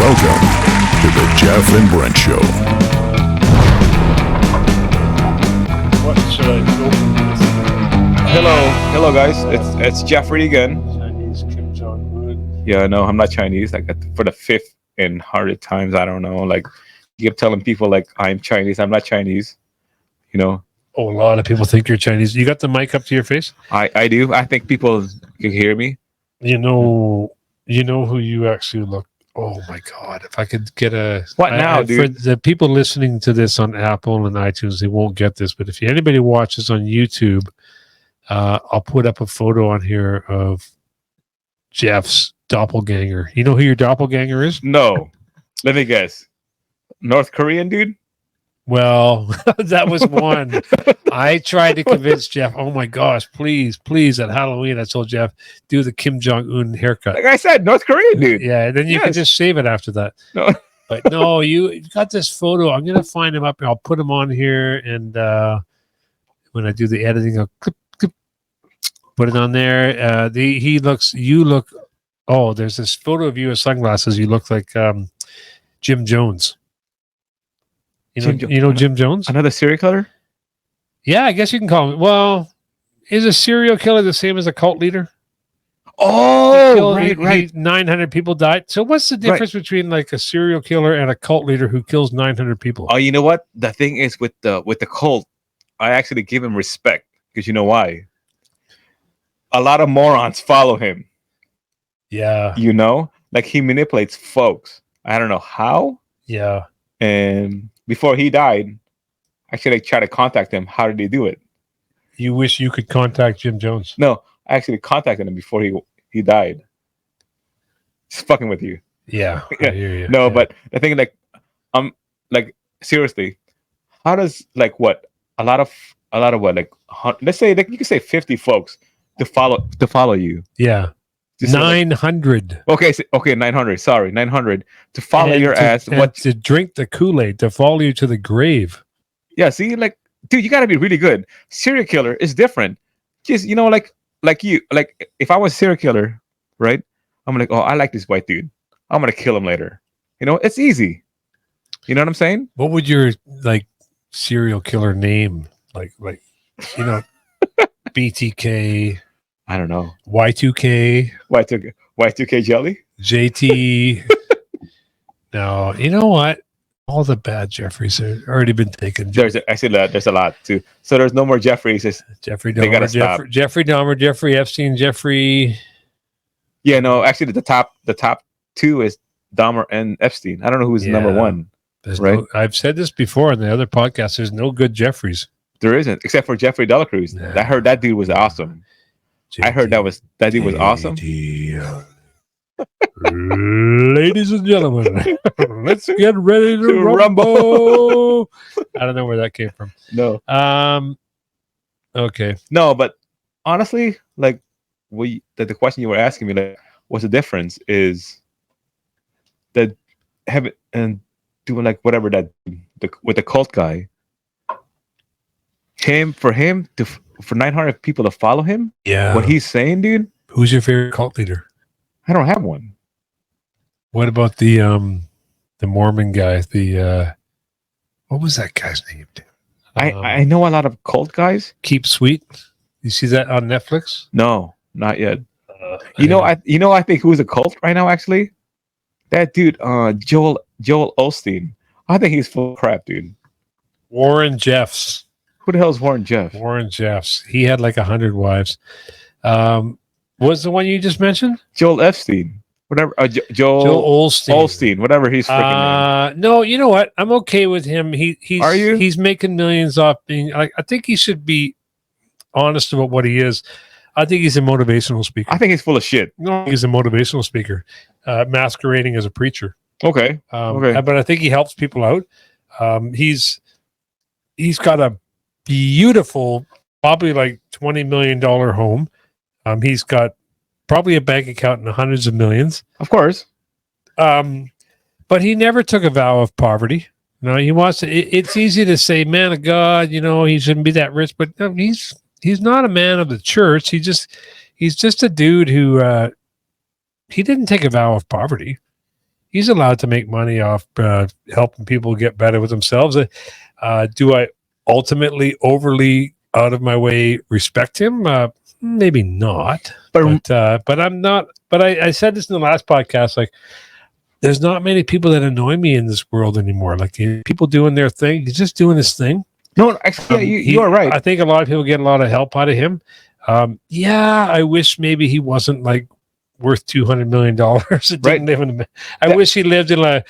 Welcome to the Jeff and Brent Show. What should I open Hello guys. It's Jeffrey again. Chinese Kim Jong-un. Yeah, no, I'm not Chinese. Like for the fifth and 100th times, I don't know. Like you keep telling people like I'm Chinese. I'm not Chinese. You know. Oh, a lot of people think you're Chinese. You got the mic up to your face? I do. I think people can hear me. You know who you actually look. Oh my God! If I could get a dude? For the people listening to this on Apple and iTunes, they won't get this. But if anybody watches on YouTube, I'll put up a photo on here of Jeff's doppelganger. You know who your doppelganger is? No, let me guess. North Korean dude. Well, that was one. I tried to convince Jeff, oh my gosh, please, at Halloween, I told Jeff, do the Kim Jong-un haircut. Like I said, North Korean dude. Yeah, and then you can just save it after that. No. But no, you've got this photo. I'm going to find him up. I'll put him on here. And when I do the editing, I'll put it on there. There's this photo of you with sunglasses. You look like Jim Jones. You know Jim Jones? Another serial killer? Yeah, I guess you can call him. Well, is a serial killer the same as a cult leader? Oh, right. 900 people died. So what's the difference between like a serial killer and a cult leader who kills 900 people? Oh, you know what? The thing is with the cult, I actually give him respect because you know why? A lot of morons follow him. Yeah. You know? Like he manipulates folks. I don't know how. Yeah. And before he died, I actually tried to contact him. How did he do it? You wish you could contact Jim Jones. No, I actually contacted him before he died. Just fucking with you. Yeah. I hear you. No, but the thing like seriously, how does like what a lot of what like let's say like you can say 50 folks to follow you. Yeah. 900. Okay, 900. Sorry, 900 to follow your ass. What to drink the Kool-Aid to follow you to the grave? Yeah, see, like, dude, you got to be really good. Serial killer is different. Just like you, like if I was a serial killer, right? I'm like, oh, I like this white dude. I'm gonna kill him later. You know, it's easy. You know what I'm saying? What would your like serial killer name like? BTK. I don't know. Y2K. Y2K jelly? JT. No, you know what? All the bad Jeffreys have already been taken. There's a lot too. So there's no more Jeffreys. It's, Jeffrey Dahmer, Jeffrey Dahmer, Jeffrey Epstein, Jeffrey. Yeah, no, actually the top two is Dahmer and Epstein. I don't know who's number one. Right? I've said this before on the other podcast. There's no good Jeffreys. There isn't, except for Jeffrey Dela Cruz. Nah. I heard that dude was awesome. I heard that dude was awesome. Ladies and gentlemen, let's get ready to rumble. I don't know where that came from. No. Okay. No, but honestly, like the question you were asking me, like, what's the difference? Is that having and doing like whatever with the cult guy. For 900 people to follow him, what he's saying, dude. Who's your favorite cult leader? I don't have one. What about the Mormon guy? What was that guy's name? I know a lot of cult guys. Keep Sweet. You see that on Netflix? No, not yet. I think who's a cult right now? Actually, that dude, Joel Osteen. I think he's full of crap, dude. Warren Jeffs. Who the hell is Warren Jeffs? Warren Jeffs. He had like 100 wives. What's the one you just mentioned? Joel Epstein. Whatever. Joel Osteen. Whatever he's freaking name. No, you know what? I'm okay with him. Are you? He's making millions off being. I think he should be honest about what he is. I think he's a motivational speaker. I think he's full of shit. No, he's a motivational speaker, masquerading as a preacher. Okay. But I think he helps people out. He's got a beautiful, probably like $20 million home. He's got probably a bank account in the hundreds of millions. Of course. But he never took a vow of poverty. No, he wants to. It's easy to say, man of God, he shouldn't be that rich. But no, he's not a man of the church. He's just a dude who he didn't take a vow of poverty. he's allowed to make money off helping people get better with themselves. Do I ultimately overly out of my way respect him? Maybe not, but I'm not. But I said this in the last podcast. Like, there's not many people that annoy me in this world anymore. Like, people doing their thing. He's just doing his thing. No, actually, you are right. I think a lot of people get a lot of help out of him. Yeah, I wish maybe he wasn't like worth $200 million. I wish he lived in a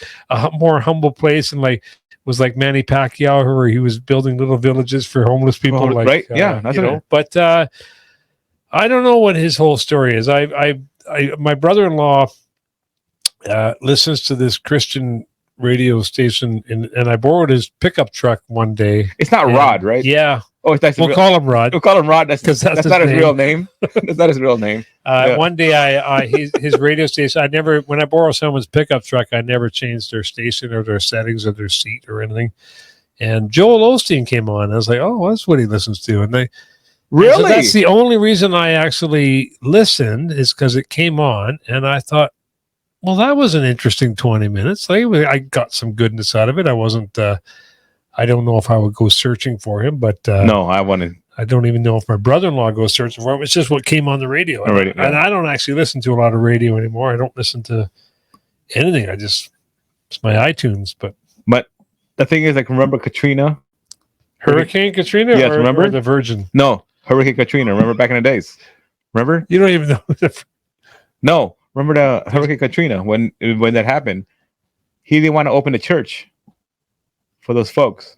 more humble place and like was like Manny Pacquiao, where he was building little villages for homeless people. Like, right? Yeah, that's right. But I don't know what his whole story is. My brother-in-law listens to this Christian radio station, and I borrowed his pickup truck one day. It's not Rod, right? Yeah. Oh, we'll call him Rod. We'll call him Rod. That's not his real name. That's not his real name. One day, his radio station. When I borrow someone's pickup truck, I never changed their station or their settings or their seat or anything. And Joel Osteen came on. I was like, oh, that's what he listens to. And really, so that's the only reason I actually listened is because it came on, and I thought, well, that was an interesting 20 minutes. Like, I got some goodness out of it. I wasn't. I don't know if I would go searching for him, but no, I wanted. I don't even know if my brother-in-law goes searching for him. It's just what came on the radio. And I don't actually listen to a lot of radio anymore. I don't listen to anything. It's my iTunes. But the thing is, like, remember Katrina? Hurricane Katrina? Yes, remember? Or the Virgin? No, Hurricane Katrina. Remember back in the days? Remember? You don't even know. No, remember the Hurricane Katrina when that happened? He didn't want to open the church for those folks.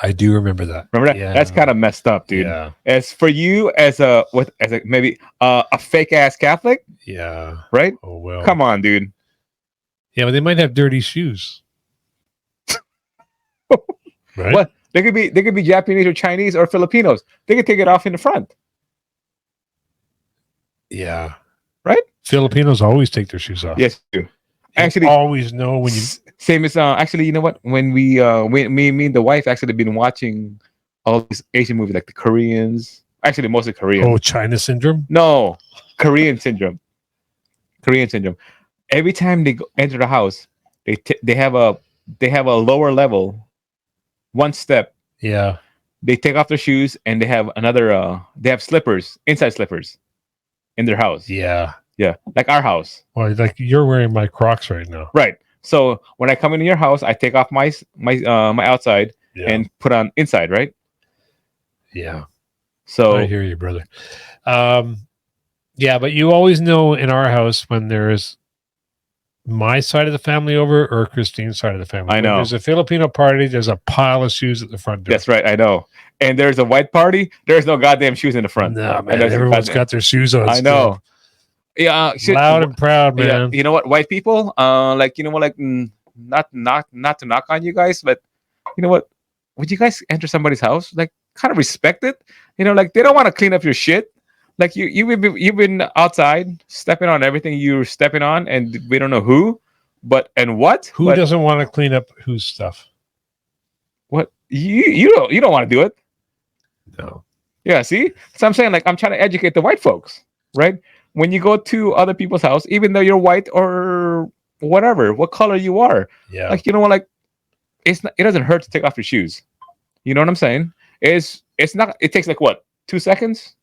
I do remember that. Remember that? Yeah. That's kind of messed up, dude. Yeah. As for you, as a maybe a fake ass Catholic. Yeah. Right. Oh well. Come on, dude. Yeah, but they might have dirty shoes. Right. What? They could be Japanese or Chinese or Filipinos. They could take it off in the front. Yeah. Right. Filipinos always take their shoes off. Yes, they do. You Actually, always know when you. Same as actually, you know what? When me and the wife actually been watching all these Asian movies, like the Koreans, actually mostly Korean. Oh, China syndrome? No, Korean syndrome. Korean syndrome. Every time they enter the house, they have a lower level, one step. Yeah. They take off their shoes and they have another. They have slippers, inside slippers, in their house. Yeah. Yeah, like our house. Well, like you're wearing my Crocs right now. Right. So when I come into your house, I take off my outside and put on inside, right? Yeah. So I hear you, brother. Yeah, but you always know in our house when there's my side of the family over or Christine's side of the family. I know. When there's a Filipino party, there's a pile of shoes at the front door. That's right, I know. And there's a white party, there's no goddamn shoes in the front. No, man, everyone's got their shoes on. I know. Yeah, loud and proud, man. Yeah, you know what, white people, like, you know what, like, not to knock on you guys, but you know what, would you guys enter somebody's house, like, kind of respect it, you know, like, they don't want to clean up your shit, like, you've been outside stepping on everything you're stepping on, and we don't know who, who doesn't want to clean up whose stuff? What you don't want to do it. No. Yeah, see, so I'm saying, like, I'm trying to educate the white folks, right? When you go to other people's house, even though you're white or whatever, what color you are, like, you know what, like, it doesn't hurt to take off your shoes. You know what I'm saying? It's not. It takes like what, 2 seconds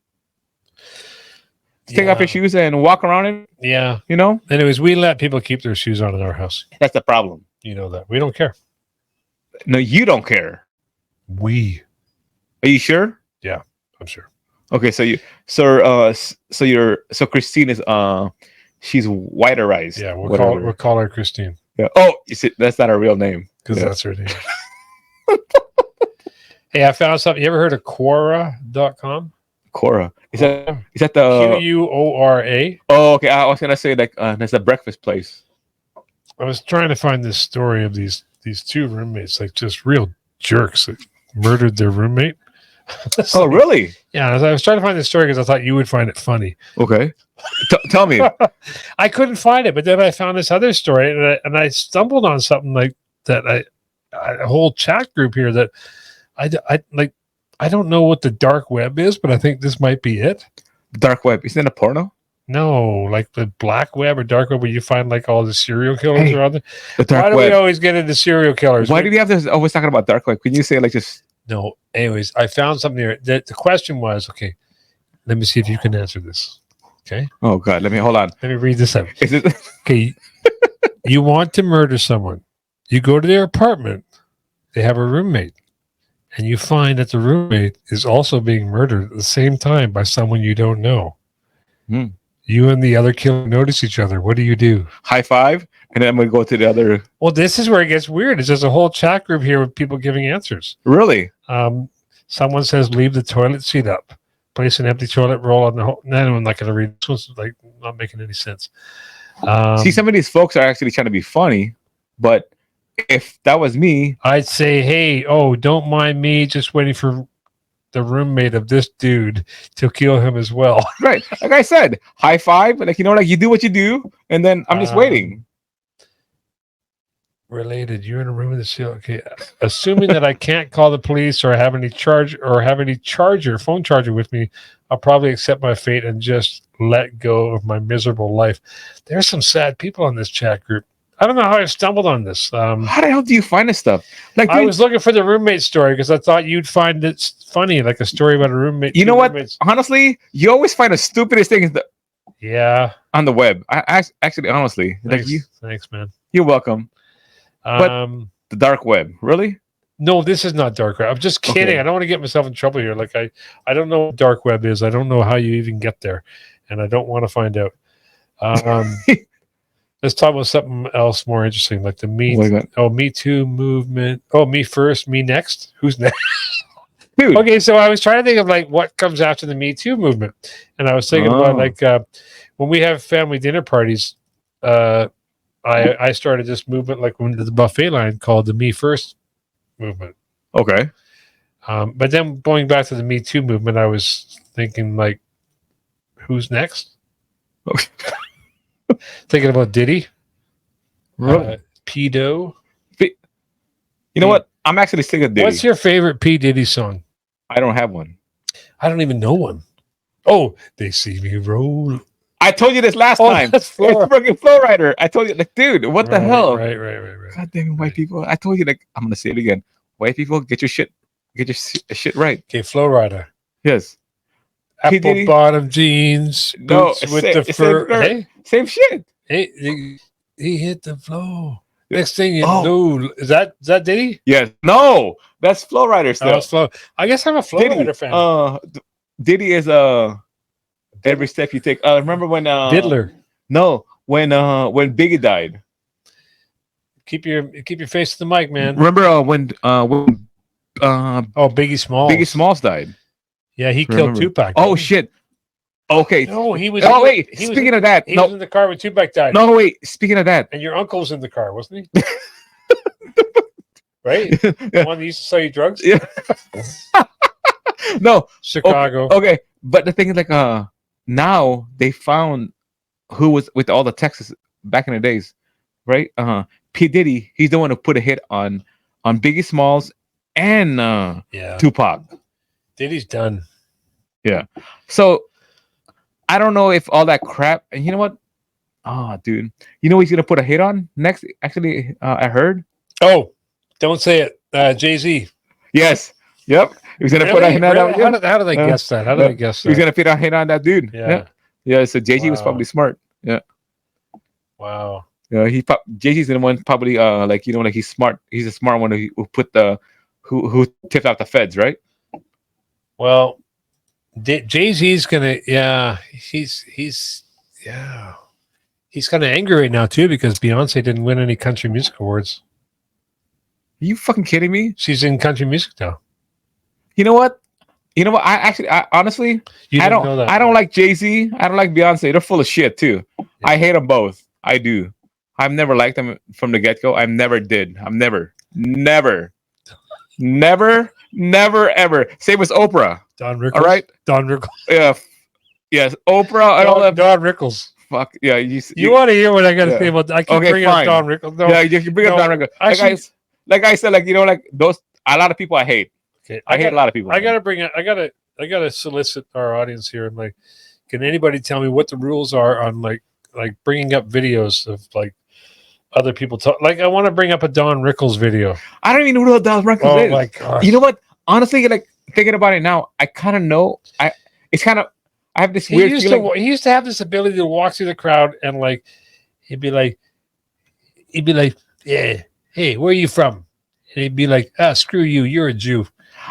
to take off your shoes and walk around it. Yeah. You know. Anyways, we let people keep their shoes on in our house. That's the problem. You know that we don't care. No, you don't care. Are you sure? Yeah, I'm sure. Okay, so Christine is she's whiterized. Yeah, we'll call her Christine. Yeah. Oh, you see, that's not her real name. Because that's her name. Hey, I found something. You ever heard of Quora.com? Quora. Is that the Quora? Oh, okay. I was gonna say, like, that's a breakfast place. I was trying to find this story of these two roommates, like just real jerks that murdered their roommate. Oh, really? Yeah, I was trying to find this story because I thought you would find it funny. Okay. Tell me. I couldn't find it, but then I found this other story, and I stumbled on something like that. A whole chat group here that I like. I don't know what the dark web is, but I think this might be it. Dark web, isn't it a porno? No, like the black web or dark web where you find like all the serial killers Hey, are on there. The dark Why do web. we always get into serial killers? Why do we have this always talking about dark web? Can you say like just No. Anyways, I found something here. The question was, okay, let me see if you can answer this. Okay. oh god, let me hold on. Let me read this out. Is it Okay. You want to murder someone. You go to their apartment. They have a roommate. And you find that the roommate is also being murdered at the same time by someone you don't know. Hmm. You and the other killer notice each other. What do you do? high five? And then I'm gonna go to the other. Well, this is where it gets weird. There's a whole chat group here with people giving answers. Really? Someone says, leave the toilet seat up. Place an empty toilet roll on the whole. No, I'm not going to read this. One's like not making any sense. See, some of these folks are actually trying to be funny, but if that was me, I'd say, hey, don't mind me, just waiting for the roommate of this dude to kill him as well. right? Like I said, high five. Like like you do what you do, and then I'm just waiting. Related, you're in a room with the seal. Okay, assuming that I can't call the police or have any phone charger with me, I'll probably accept my fate and just let go of my miserable life. There's some sad people on this chat group. I don't know how I stumbled on this. How the hell do you find this stuff? Like, I was looking for the roommate story because I thought you'd find it funny, like a story about a roommate. You know what? Roommates. Honestly, you always find the stupidest things Yeah. on the web. I actually, honestly, Thanks, man. You're welcome. But the dark web, really? No, this is not dark web. I'm just kidding. Okay. I don't want to get myself in trouble here. Like I don't know what dark web is. I don't know how you even get there, and I don't want to find out. Let's talk about something else more interesting, like the Me Too movement. Oh, me first, me next. Who's next? Dude. Okay, so I was trying to think of like what comes after the Me Too movement, and I was thinking about like when we have family dinner parties. I started this movement like when the buffet line called the Me First movement. Okay. But then going back to the Me Too movement, I was thinking like, who's next? Okay. Thinking about Diddy. Really? Pedo. You know what? I'm actually sick of Diddy. What's your favorite P. Diddy song? I don't have one. I don't even know one. Oh, they see me roll. I told you this last time. That's It's freaking Flow Rider. I told you, like, dude, what the hell? Right. God damn it, white people. I told you, like, I'm gonna say it again. White people, get your shit right. Okay, Flow Rider. Yes. Apple Diddy? bottom jeans, boots with the fur. Hey, same shit. hey, he hit the flow. Next thing you know, is that Diddy? Yes. No, that's Flow Rider still. That's Flow. I guess I'm a Flow Rider fan. Diddy is every step you take. Remember when Diddler. No, when Biggie died. Keep your face to the mic, man. Remember when Biggie Smalls. Biggie Smalls died. Yeah, he killed Tupac. Oh shit. Okay. No, he was. Oh wait. Speaking of that, he was in the car when Tupac died. No, wait. Speaking of that, and your uncle was in the car, wasn't he? Right? The one that used to sell you drugs. Yeah. No. Chicago. Okay, but the thing is, like, now they found who was with all the Texas back in the days, right? P. Diddy, he's the one who put a hit on Biggie Smalls and Tupac. Diddy's done. Yeah. So I don't know if all that crap, and you know what? Oh, dude. You know he's gonna put a hit on next? Actually, I heard. Oh, don't say it. Jay-Z. Yes. Yep. He was gonna put a hit on that. How did I guess that? How did I guess that? He was gonna put a hit on that dude. Yeah. So Jay-Z was probably smart. Yeah. Wow. Yeah. Jay-Z's the one probably like he's smart. He's a smart one who put who tipped out the feds, right? Well, Jay-Z's gonna he's kind of angry right now too because Beyonce didn't win any country music awards. Are you fucking kidding me? She's in country music now. You know what? I honestly, I don't like Jay-Z. I don't like Beyonce. They're full of shit too. Yeah. I hate them both. I do. I've never liked them from the get-go. I never did. I'm never, ever. Same as Oprah. Don Rickles. All right? Don Rickles. Yeah. Yes. Oprah and all that. Don Rickles. Fuck. Yeah. You want to hear what I got to say about I can bring up Don Rickles. No, yeah, you can bring up Don Rickles. Like I said, like those a lot of people I hate. Okay. I hate a lot of people. I gotta solicit our audience here and like, can anybody tell me what the rules are on like bringing up videos of like other people talk? Like, I want to bring up a Don Rickles video. I don't even know who Don Rickles is. Oh my gosh! You know what? Honestly, like thinking about it now, I kind of know. I have this weird feeling. He used to have this ability to walk through the crowd and like he'd be like, yeah, hey, where are you from? And he'd be like, screw you, you're a Jew.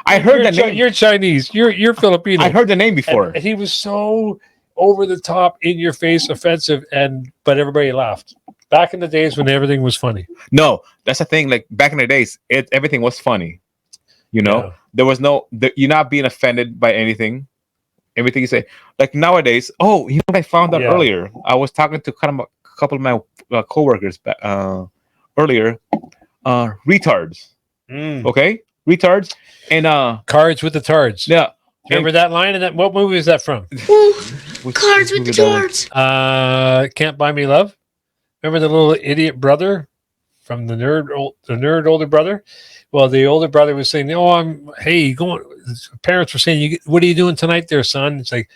I heard the name. You're Chinese. You're Filipino. I heard the name before. And he was so over the top, in your face, offensive, but everybody laughed. Back in the days when everything was funny. No, that's the thing. Like back in the days, everything was funny. You know, Yeah. there was you're not being offended by anything. Everything you say. Like nowadays, you know what I found out earlier? I was talking to kind of a couple of my coworkers earlier. Retards. Okay, retards and Cards with the Tards. Yeah. Remember that line? And what movie is that from? Cards with the Tards. Can't Buy Me Love. Remember the little idiot brother from the nerd older brother? Well, the older brother was saying, parents were saying, what are you doing tonight there, son? It's like,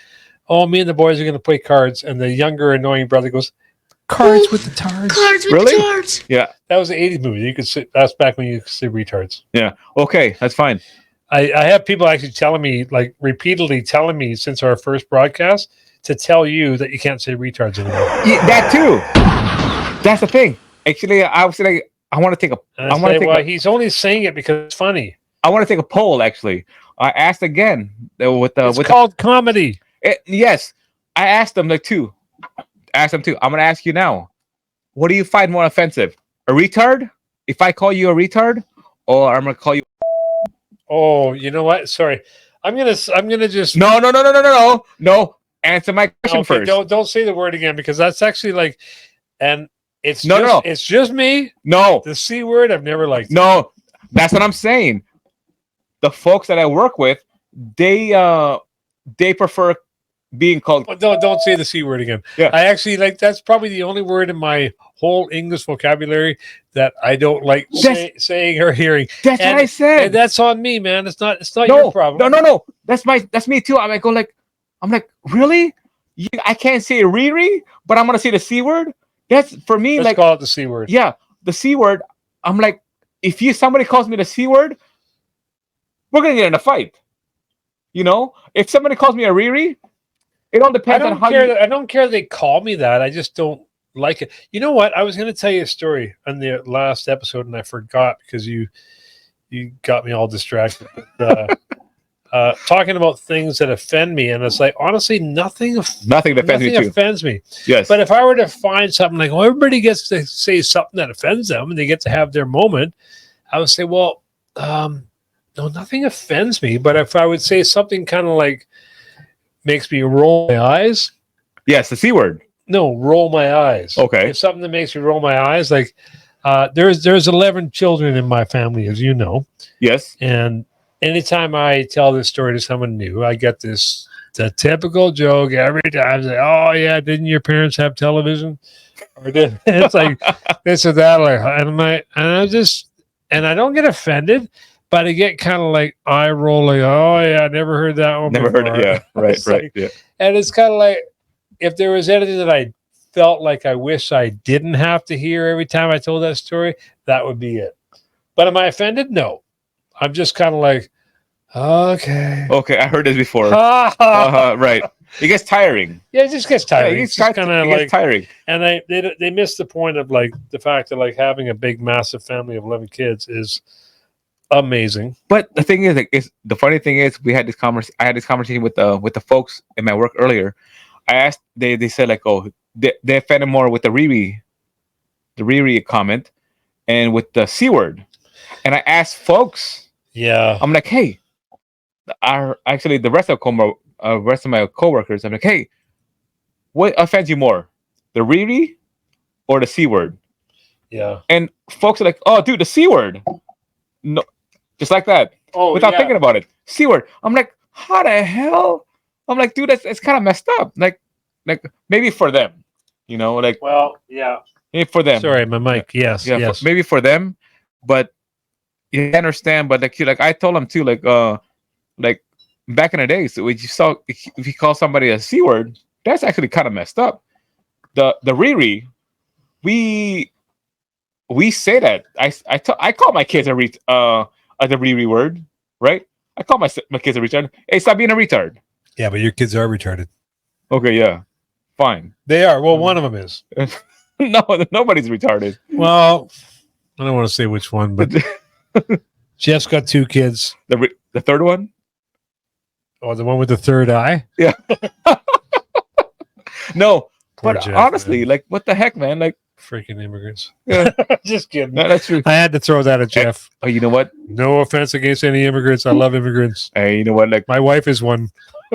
me and the boys are going to play cards. And the younger annoying brother goes, Cards with the Tards. Cards with Really? the Tards. Yeah. That was an 80s movie. You could say, that's back when you could say retards. Yeah. Okay, that's fine. I have people actually telling me, like repeatedly telling me since our first broadcast to tell you that you can't say retards anymore. Yeah, that too. That's the thing. Actually, I was like, I want to take a. He's only saying it because it's funny. I want to take a poll. Actually, I asked again It's called comedy. Yes, I asked them too. Ask them too. I'm gonna ask you now. What do you find more offensive? A retard? If I call you a retard, or I'm gonna call you? Oh, you know what? Sorry, I'm gonna just No. Answer my question first. Don't say the word again because that's actually like, and it's No. It's just me. No, The C word I've never liked. no. That's what I'm saying. The folks that I work with, they prefer being called. Well, don't say the C word again. Yeah. I actually like that's probably the only word in my whole English vocabulary that I don't like saying or hearing. That's what I said. And that's on me, man. It's not No, your problem. No. That's me too. I'm like, really? I can't say Riri, but I'm gonna say the C word. That's for me. Let's call it the C word. Yeah, the C word. I'm like, if somebody calls me the C word, we're gonna get in a fight. You know, if somebody calls me a Riri, it all depends on how I don't care they call me that. I just don't like it. You know what? I was going to tell you a story on the last episode, and I forgot because you got me all distracted. Talking about things that offend me, and it's like honestly, nothing offends me. Yes, but if I were to find something like, everybody gets to say something that offends them, and they get to have their moment, I would say, well, no, nothing offends me. But if I would say something kind of like makes me roll my eyes. Yes, the C word. No, roll my eyes. Okay. It's something that makes me roll my eyes. Like there's 11 children in my family, as you know. Yes. And anytime I tell this story to someone new, I get the typical joke every time. Say, oh yeah, didn't your parents have television? Or did it's like this or that? Like, and I don't get offended. But I get kind of like eye rolling. Oh yeah, I never heard that one. Never before. heard it. Yeah, right. Like, Yeah. And it's kind of like if there was anything that I felt like I wish I didn't have to hear every time I told that story, that would be it. But am I offended? No. I'm just kind of like, okay. Okay, I heard this before. Right. It gets tiring. Yeah, it just gets tiring. Yeah, it's just kind of like tiring. And they missed the point of like the fact that like having a big, massive family of 11 kids is amazing. But the thing is, the funny thing is, I had this conversation with the folks in my work earlier. I asked, they said like, they offended more with the Riri comment and with the C word. And I asked folks, I'm like, hey, the rest of my coworkers, I'm like, hey, what offends you more, the Riri or the C word? Yeah. And folks are like, oh, dude, the C word. No. Just like that, without thinking about it. C word. I'm like, how the hell? I'm like, dude, it's kind of messed up. Like maybe for them, you know, like. Well, yeah. Maybe for them. Sorry, my mic. Yes. Yeah. Yes. Maybe for them, but you understand. But like I told them too, like back in the days, if you call somebody a C word, that's actually kind of messed up. The Riri, we say that I call my kids the Riri word, right? I call my kids a retard. Hey, stop being a retard. Yeah, but your kids are retarded. Okay, yeah, fine. They are. Well, one of them is. No, nobody's retarded. Well, I don't want to say which one, but Jeff's got 2 kids. The third one? Oh, the one with the third eye? Yeah. No, Poor but Jeff, honestly, man. like, what the heck, man? Like, Freaking immigrants. yeah, Just kidding. no, that's true. I had to throw that at Jeff. Oh, you know what? No offense against any immigrants. I love immigrants. Hey, you know what? Like, My wife is one.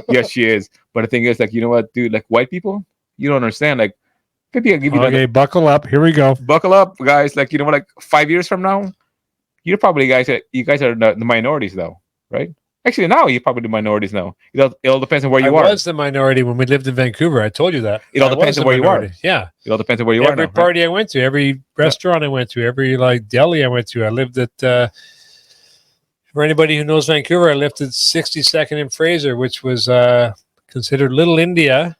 yes, she is. But the thing is, like, you know what, dude? Like, white people, you don't understand. Like, maybe I'll give you Okay, buckle up. Here we go. buckle up, guys. Like, you know what? Like, 5 years from now, you're probably you guys are the minorities now, right? Actually, now you're probably the minorities now. It all depends on where you I are. was the minority when we lived in Vancouver. I told you that. It all I depends was on the where you are. minority. Yeah. It all depends on where you are Every now. party I went to, every restaurant I went to, every like deli I went to. I lived at for anybody who knows Vancouver, I lived at 62nd and Fraser, which was considered Little India.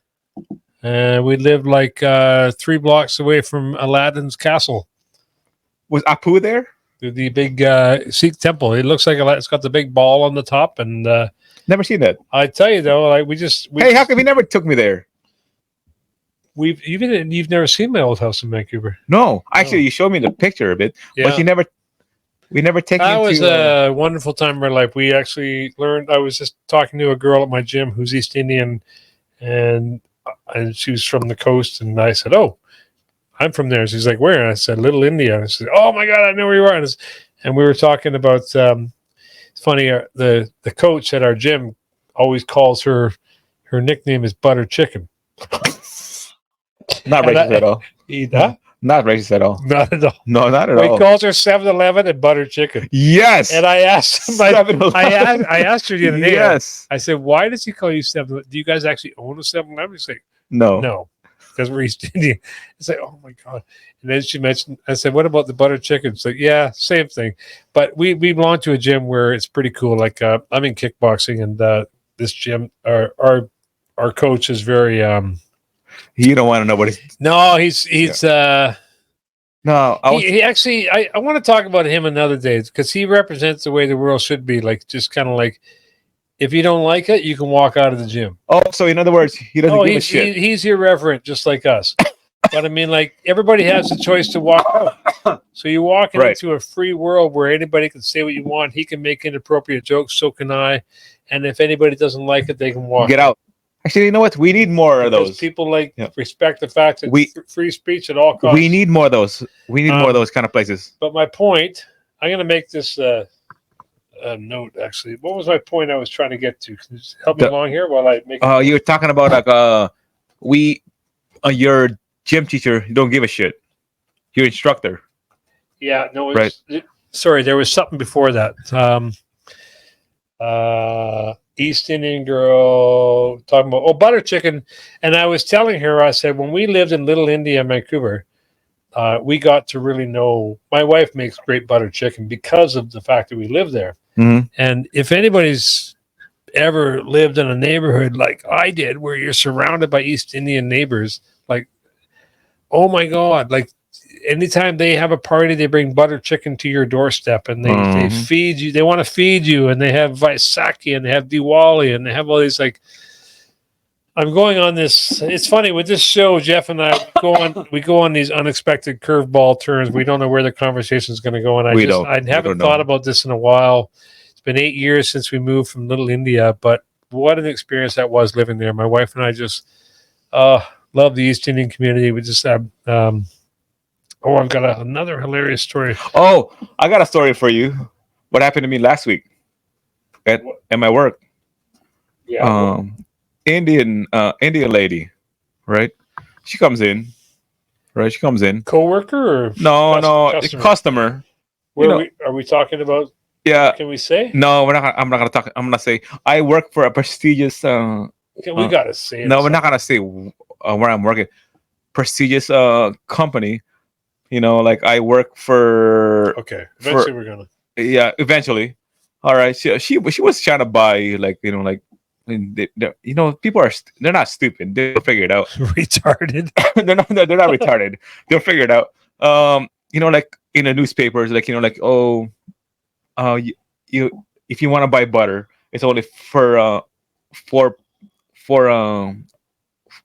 We lived like 3 blocks away from Aladdin's castle. Was Apu there? The big Sikh temple. It looks like it's got the big ball on the top. And Never seen that. I tell you though, like Hey, how come you never took me there? you've never seen my old house in Vancouver. No, actually, you showed me the picture of it, Yeah. but we never take That you was to. a wonderful time of our life. We actually learned. I was just talking to a girl at my gym who's East Indian, and she was from the coast. And I said, "Oh, I'm from there." She's like, "Where?" And I said, "Little India." And she said, "Oh my God, I know where you are." And we were talking about. It's funny. The coach at our gym always calls her nickname is Butter Chicken. Not racist at all. Huh? Not racist at all. Not at all. No, not at He all. calls her 7-Eleven and Butter Chicken. Yes. And I asked him, I asked her the other day. Yes. I said, "Why does he call you 7-Eleven? Do you guys actually own a 7-Eleven?" He's like, No. "No, because we're East Indian." It's like, "Oh my God!" And then she mentioned, I said, "What about the butter chicken?" It's like, "Yeah, same thing." But we belong to a gym where it's pretty cool. Like I'm in kickboxing, and this gym, our coach is very. You don't want to know what it's. No, he's No, he actually. I want to talk about him another day because he represents the way the world should be. Like just kind of like. If you don't like it, you can walk out of the gym. Oh, so in other words, he doesn't give a shit. He's irreverent, just like us. But I mean, like everybody has the choice to walk out. So you're walking into a free world where anybody can say what you want. He can make inappropriate jokes, so can I. And if anybody doesn't like it, they can walk. Get out. Actually, you know what? We need more of those. People respect the fact that free speech at all costs. We need more of those. We need more of those kind of places. But my point, I'm going to make this note. Actually, what was my point I was trying to get to? Can you help me along here while I make? You're talking about like your gym teacher. You don't give a shit. Your instructor. Yeah. No. Sorry, there was something before that. East Indian girl talking about butter chicken, and I was telling her, I said when we lived in Little India, Vancouver, we got to really know. My wife makes great butter chicken because of the fact that we live there. Mm-hmm. And if anybody's ever lived in a neighborhood like I did, where you're surrounded by East Indian neighbors, like, oh my God, like anytime they have a party, they bring butter chicken to your doorstep and they feed you. They want to feed you, and they have Vaisakhi and they have Diwali and they have all these like. I'm going on this. It's funny with this show, Jeff and I we go on these unexpected curveball turns. We don't know where the conversation is going to go, and I haven't thought about this in a while. It's been 8 years since we moved from Little India, but what an experience that was living there. My wife and I just love the East Indian community. We just I've got another hilarious story. Oh, I got a story for you. What happened to me last week at my work? Yeah. Indian lady, right? She comes in, right? She comes in. Coworker or no, customer. Are we talking about? Yeah. Can we say? No, we're not. I'm not gonna talk. I'm gonna say I work for a prestigious. We gotta say it. No, we're not gonna say where I'm working. Prestigious company. You know, like I work for. Okay. Eventually, we're gonna. Yeah, eventually. All right. She was trying to buy like mean, you know, people are they're not stupid. They'll figure it out. Retarded. They're not retarded. They'll figure it out. You know, like in the newspapers, like, you know, like, oh, you if you want to buy butter, it's only for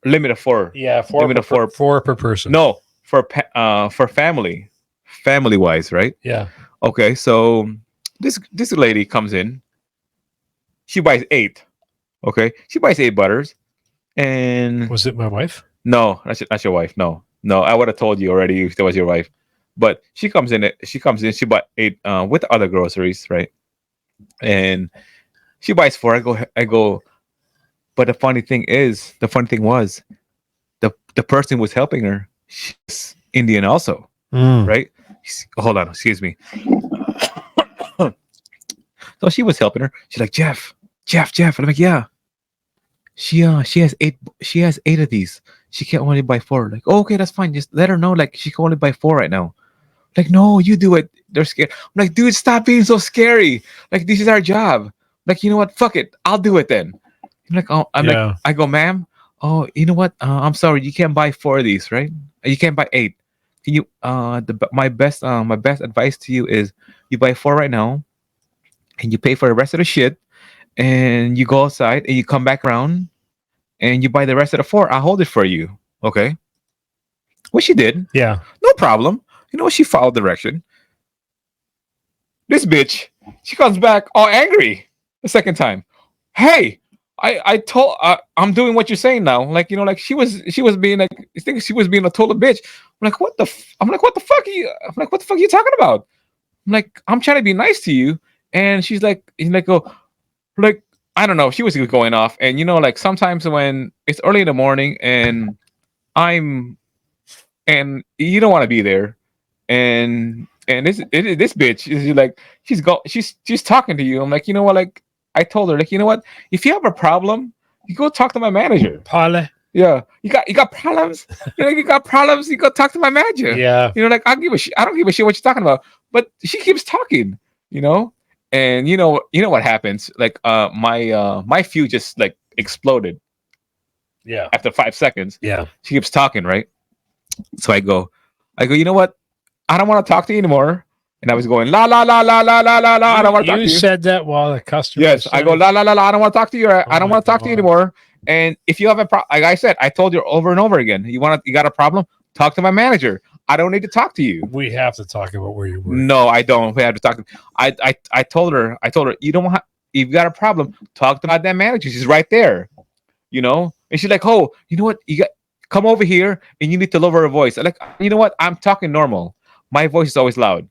limit of four. Yeah, Limit of four. four per person. No, for family wise, right? Yeah. Okay, so this lady comes in. She buys 8. Okay, she buys 8 butters, and Was it my wife? no, that's your wife. No, I would have told you already if that was your wife. But she comes in. She bought 8 with other groceries, right? And she buys 4. I go. But the funny thing was, the person who was helping her, she's Indian also, right? Hold on, excuse me. So she was helping her. She's like, Jeff. I'm like, yeah. She has 8. She has 8 of these. She can only buy 4. Like, oh, okay, that's fine. Just let her know. Like, she can only buy 4 right now. Like, no, you do it. They're scared. I'm like, dude, stop being so scary. Like, this is our job. Like, you know what? Fuck it. I'll do it then. I'm like, oh, like, I go, ma'am. Oh, you know what? I'm sorry. You can't buy 4 of these, right? You can't buy 8. Can you? My best advice to you is you buy 4 right now, and you pay for the rest of the shit, and you go outside and you come back around, and you buy the rest of the 4. I'll hold it for you. Okay. Well, she did. Yeah. No problem. You know, she followed direction. This bitch, she comes back all angry the second time. Hey, I'm doing what you're saying now. Like, you know, like she was being like, I think she was being a total bitch. I'm like, what the fuck are you? I'm like, what the fuck are you talking about? I'm like, I'm trying to be nice to you. And she's like, oh, like, I don't know. She was going off. And, you know, like sometimes when it's early in the morning and you don't want to be there. And this bitch is like, she's talking to you. I'm like, you know what? Like, I told her, like, you know what? If you have a problem, you go talk to my manager. Parle. Yeah, you got problems. You know, you got problems. You go talk to my manager. Yeah. You know, like I don't give a shit what you're talking about. But she keeps talking. You know, and you know what happens? Like, my fuse just like exploded. Yeah. After 5 seconds. Yeah. She keeps talking, right? So I go. You know what? I don't want to talk to you anymore. And I was going la la la la la la la la. I don't want to talk to you. You said that while the customer. Yes, I go la la la la. I don't want to talk to you. I don't want to talk to you anymore. And if you have a problem, like I said, I told you over and over again, you got a problem? Talk to my manager. I don't need to talk to you. We have to talk about where you were. No, I don't. We have to talk. I told her. You don't want. If you got a problem, talk to my damn manager. She's right there. You know. And she's like, oh, you know what? Come over here, and you need to lower her voice. I'm like, you know what? I'm talking normal. My voice is always loud.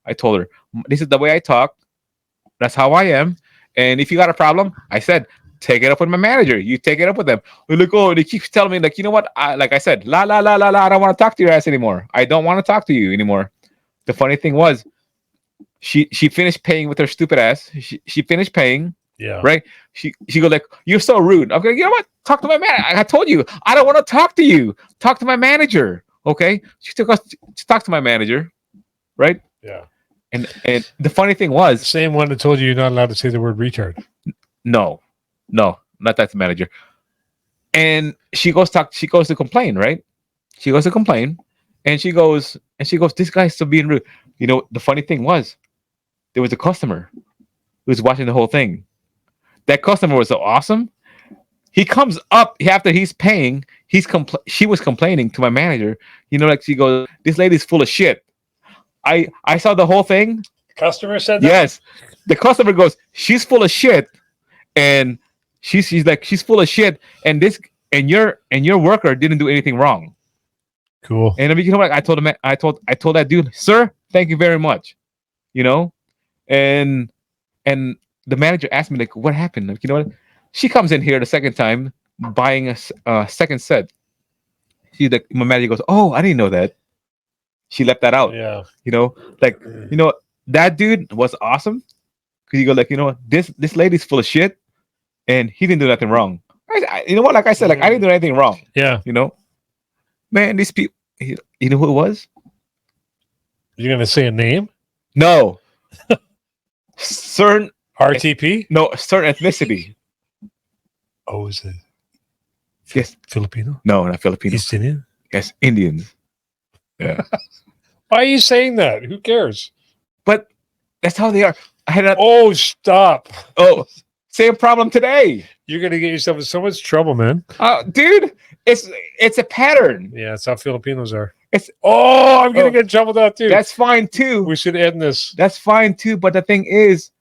I told her, this is the way I talk. That's how I am. And if you got a problem, I said, take it up with my manager. You take it up with them. They're like, oh, they keep telling me, like, you know what? Like I said, la la la la la. I don't want to talk to your ass anymore. I don't want to talk to you anymore. The funny thing was, she finished paying with her stupid ass. She finished paying. Yeah. Right. She go like, you're so rude. Okay. You know what? Talk to my manager. I told you, I don't want to talk to you. Talk to my manager. Okay. She took us to talk to my manager. Right. Yeah. And the funny thing was, the same one that told you you're not allowed to say the word retard. No, not that manager. And she goes to complain, right? She goes to complain, and she goes, this guy's still being rude. You know, the funny thing was, there was a customer who was watching the whole thing. That customer was so awesome. He comes up after he's paying. She was complaining to my manager. You know, like she goes, this lady's full of shit. I saw the whole thing. Customer said that? Yes. The customer goes, she's full of shit. And she's like, she's full of shit. And your worker didn't do anything wrong. Cool. And I mean, you know what? I told that dude, sir, thank you very much. You know? And the manager asked me, like, what happened? Like, you know what? She comes in here the second time buying a second set. My manager goes, oh, I didn't know that. She left that out. Yeah. You know, like, you know, that dude was awesome. Cause you go like, you know, this lady's full of shit, and he didn't do nothing wrong. You know what? Like I said, like I didn't do anything wrong. Yeah. You know, man, these people. You know who it was? You're gonna say a name? No. Certain RTP? No, certain ethnicity. Oh, is it? Yes. Filipino? No, not Filipino. East Indian? Yes, Indians. Yeah. Why are you saying that? Who cares? But that's how they are. I had Oh, stop. same problem today. You're going to get yourself in so much trouble, man. Dude, it's a pattern. Yeah, that's how Filipinos are. Oh. I'm going to get in trouble with that too. That's fine too. We should end this. That's fine too. But the thing is,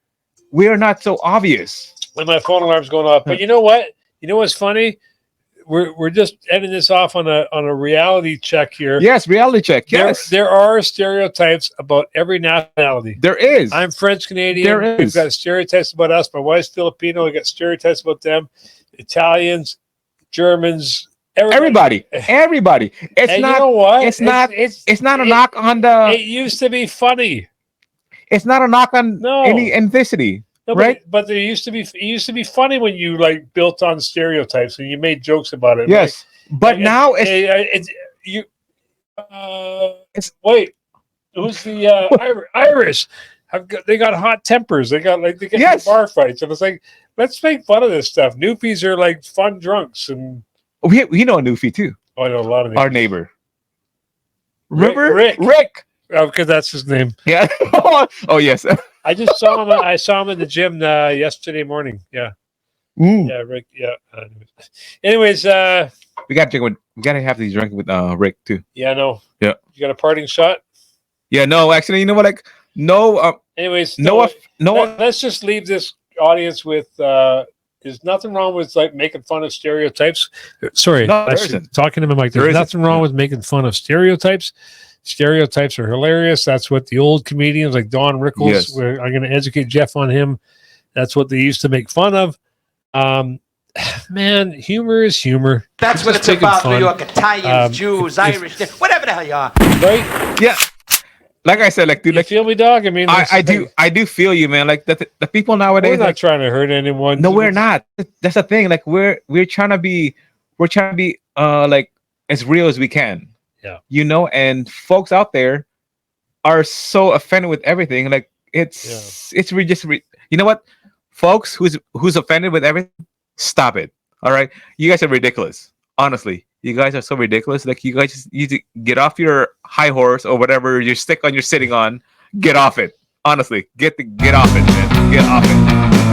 we are not so obvious. And my phone alarm's going off. But you know what? You know what's funny? We're just ending this off on a reality check here. Yes, reality check. Yes. There are stereotypes about every nationality. There is. I'm French Canadian. There is. We've got stereotypes about us. My wife's Filipino. We got stereotypes about them. Italians, Germans, everybody. It's and not. you know what? It's not a knock on the. It used to be funny. It's not a knock on No. any ethnicity. No, right? but it used to be funny when you like built on stereotypes and you made jokes about it. Yes, but like, now wait, who's the Irish? They got hot tempers. They get Yes. bar fights, and it's like, let's make fun of this stuff. Newfies are like fun drunks, and we know a Newfie too. I know a lot of Our neighbor, Rick. Because that's his name. Yeah. Oh yes. I just saw him. I saw him in the gym yesterday morning. Yeah. Yeah, Rick. Yeah. Anyways, we gotta have these drink with Rick too. Yeah, no. Yeah. You got a parting shot? Yeah, no, actually, you know what? Like, no. Anyways, let's just leave this audience with. There's nothing wrong with like making fun of stereotypes. Sorry, No, there isn't. talking to my mic. There There's isn't. nothing wrong with making fun of stereotypes. Stereotypes are hilarious. That's what the old comedians like Don Rickles. Yes. I'm going to educate Jeff on him. That's what they used to make fun of. Man, humor is humor. That's what it's about. New York, Italians, Jews, Irish, whatever the hell you are. Right? Yeah. Like I said, like, dude, You feel me, dog? I mean, I do feel you, man. Like the people nowadays, we're not like, trying to hurt anyone. no, we're not. That's the thing. Like we're trying to be like as real as we can. Yeah. You know, and folks out there are so offended with everything. Like it's you know what? Folks who's offended with everything, stop it. All right. You guys are ridiculous. Honestly. You guys are so ridiculous. Like you guys just need to get off your high horse or whatever your stick on you're sitting on. Get off it. Honestly. Get off it, man. Get off it.